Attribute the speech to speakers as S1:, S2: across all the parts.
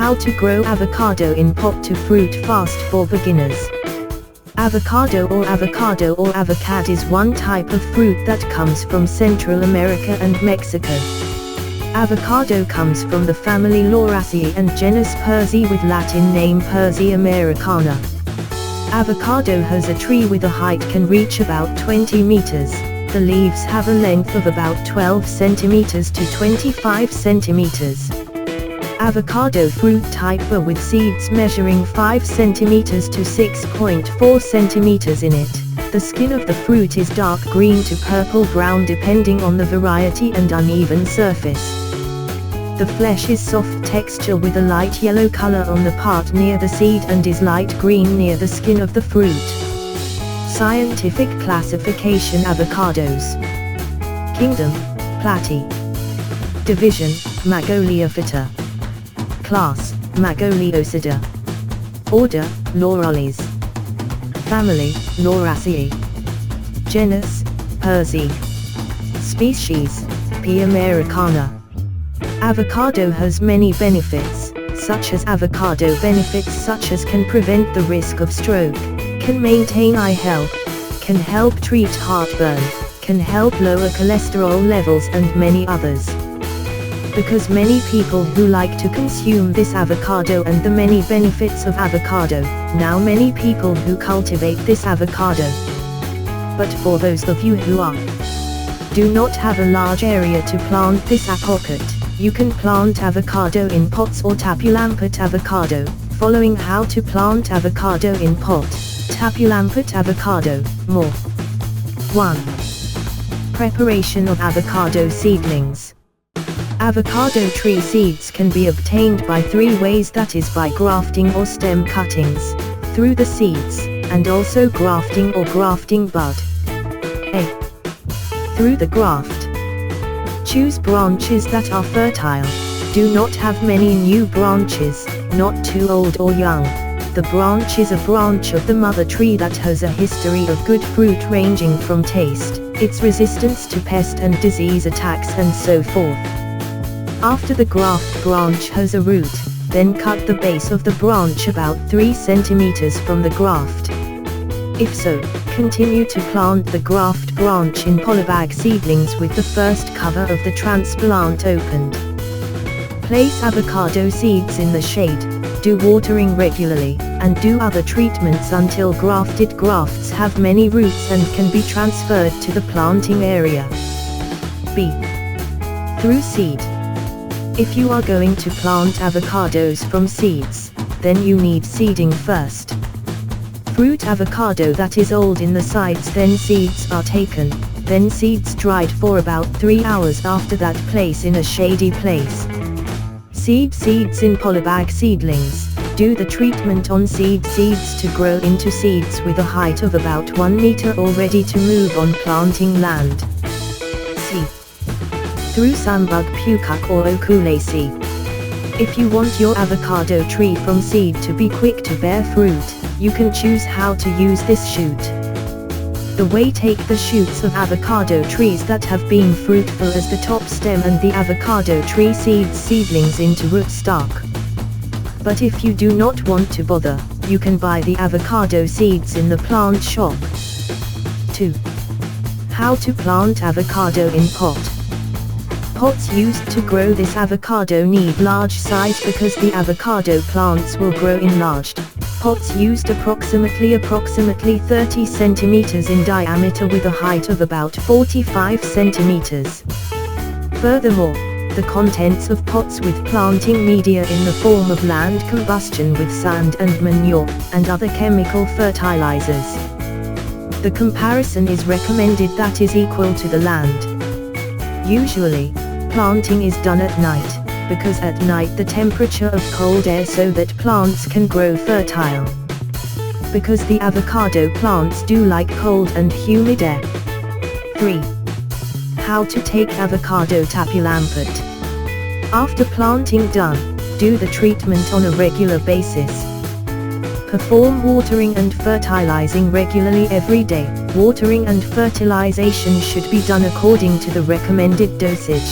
S1: How to grow avocado in pot to fruit fast for beginners. Avocado or avocado is one type of fruit that comes from Central America and Mexico. Avocado comes from the family Lauraceae and genus Perzi with Latin name Perzi americana. Avocado has a tree with a height can reach about 20 meters. The leaves have a length of about 12 centimeters to 25 centimeters. Avocado fruit type with seeds measuring 5 centimeters to 6.4 centimeters in it. The skin of the fruit is dark green to purple-brown depending on the variety and uneven surface. The flesh is soft texture with a light yellow color on the part near the seed and is light green near the skin of the fruit. Scientific classification: Avocados. Kingdom: Platy. Division: Magoliophyta. Class: Magoliosidae. Order: Laurales. Family: Lauraceae. Genus: Perzi. Species: P. americana. Avocado has many benefits, such as avocado benefits such as can prevent the risk of stroke, can maintain eye health, can help treat heartburn, can help lower cholesterol levels and many others. Because many people who like to consume this avocado and the many benefits of avocado, now many people who cultivate this avocado. But for those of you who do not have a large area to plant this avocado, you can plant avocado in pots or tapulampet avocado. Following how to plant avocado in pot, tapulampet avocado, more. 1. Preparation of avocado seedlings. Avocado tree seeds can be obtained by 3 ways, that is by grafting or stem cuttings, through the seeds, and also grafting or grafting bud. A. Through the graft. Choose branches that are fertile. Do not have many new branches, not too old or young. The branch is a branch of the mother tree that has a history of good fruit ranging from taste, its resistance to pest and disease attacks and so forth. After the graft branch has a root, then cut the base of the branch about 3 centimeters from the graft. If so, continue to plant the graft branch in polybag seedlings with the first cover of the transplant opened. Place avocado seeds in the shade, do watering regularly, and do other treatments until grafted grafts have many roots and can be transferred to the planting area. B. Through seed. If you are going to plant avocados from seeds, then you need seeding first. Fruit avocado that is old in the sides, then seeds are taken, then seeds dried for about 3 hours. After that, place in a shady place. Seed seeds in polybag seedlings. Do the treatment on seeds to grow into seeds with a height of about 1 meter or ready to move on planting land. C. Through sunbug pukuk or oculaceae. If you want your avocado tree from seed to be quick to bear fruit, you can choose how to use this shoot. The way: take the shoots of avocado trees that have been fruitful as the top stem and the avocado tree seedlings into rootstock. But if you do not want to bother, you can buy the avocado seeds in the plant shop. 2. How to plant avocado in pot. Pots used to grow this avocado need large size because the avocado plants will grow enlarged. Pots used approximately 30 centimeters in diameter with a height of about 45 centimeters. Furthermore, the contents of pots with planting media in the form of land combustion with sand and manure, and other chemical fertilizers. The comparison is recommended that is equal to the land. Usually, planting is done at night, because at night the temperature of cold air so that plants can grow fertile. Because the avocado plants do like cold and humid air. 3. How to take avocado tapulampet. After planting done, do the treatment on a regular basis. Perform watering and fertilizing regularly every day. Watering and fertilization should be done according to the recommended dosage.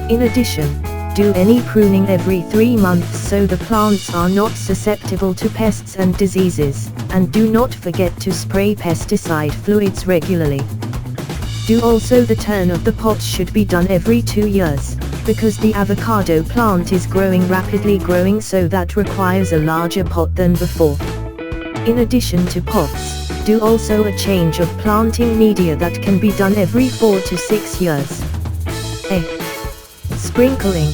S1: In addition, Do any pruning every 3 months so the plants are not susceptible to pests and diseases, and do not forget to spray pesticide fluids regularly. Do also the turn of the pots should be done every 2 years, because the avocado plant is growing rapidly so that requires a larger pot than before. In addition to pots, do also a change of planting media that can be done every 4 to 6 years. A. Sprinkling.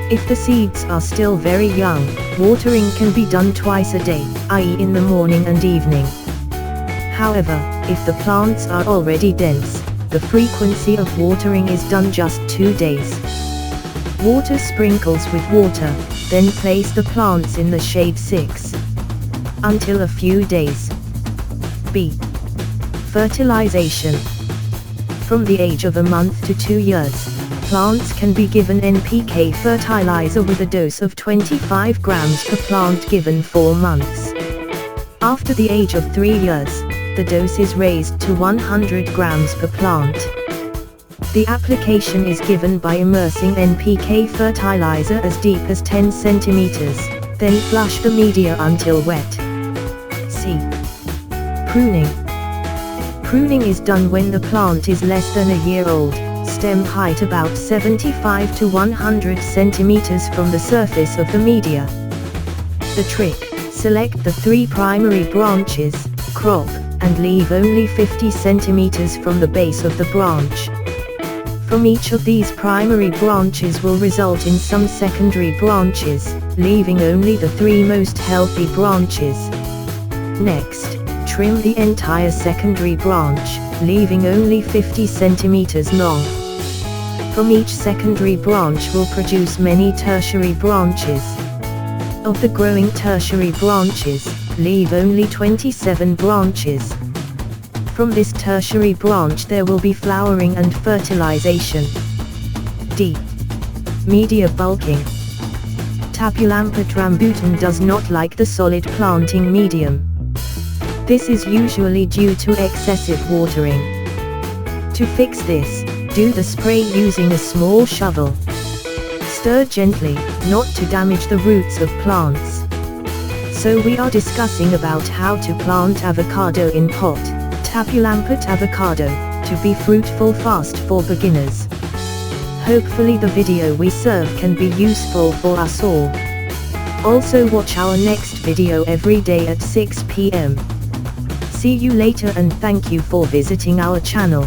S1: If the seeds are still very young, watering can be done twice a day, i.e. in the morning and evening. However, if the plants are already dense, the frequency of watering is done just 2 days. Water sprinkles with water, then place the plants in the shade 6 until a few days. B. Fertilization. From the age of a month to 2 years, plants can be given NPK fertilizer with a dose of 25 grams per plant given 4 months. After the age of 3 years, the dose is raised to 100 grams per plant. The application is given by immersing NPK fertilizer as deep as 10 centimeters, then flush the media until wet. C. Pruning. Pruning is done when the plant is less than a year old, stem height about 75 to 100 centimeters from the surface of the media. The trick: select the 3 primary branches, crop, and leave only 50 centimeters from the base of the branch. From each of these primary branches will result in some secondary branches, leaving only the 3 most healthy branches. Next, trim the entire secondary branch, leaving only 50 centimeters long. From each secondary branch will produce many tertiary branches. Of the growing tertiary branches, leave only 27 branches. From this tertiary branch there will be flowering and fertilization. D. Media bulking. Tabulampet rambutan does not like the solid planting medium. This is usually due to excessive watering. To fix this, do the spray using a small shovel. Stir gently, not to damage the roots of plants. So we are discussing about how to plant avocado in pot, Tabulampet avocado, to be fruitful fast for beginners. Hopefully the video we serve can be useful for us all. Also watch our next video every day at 6 p.m. See you later and thank you for visiting our channel.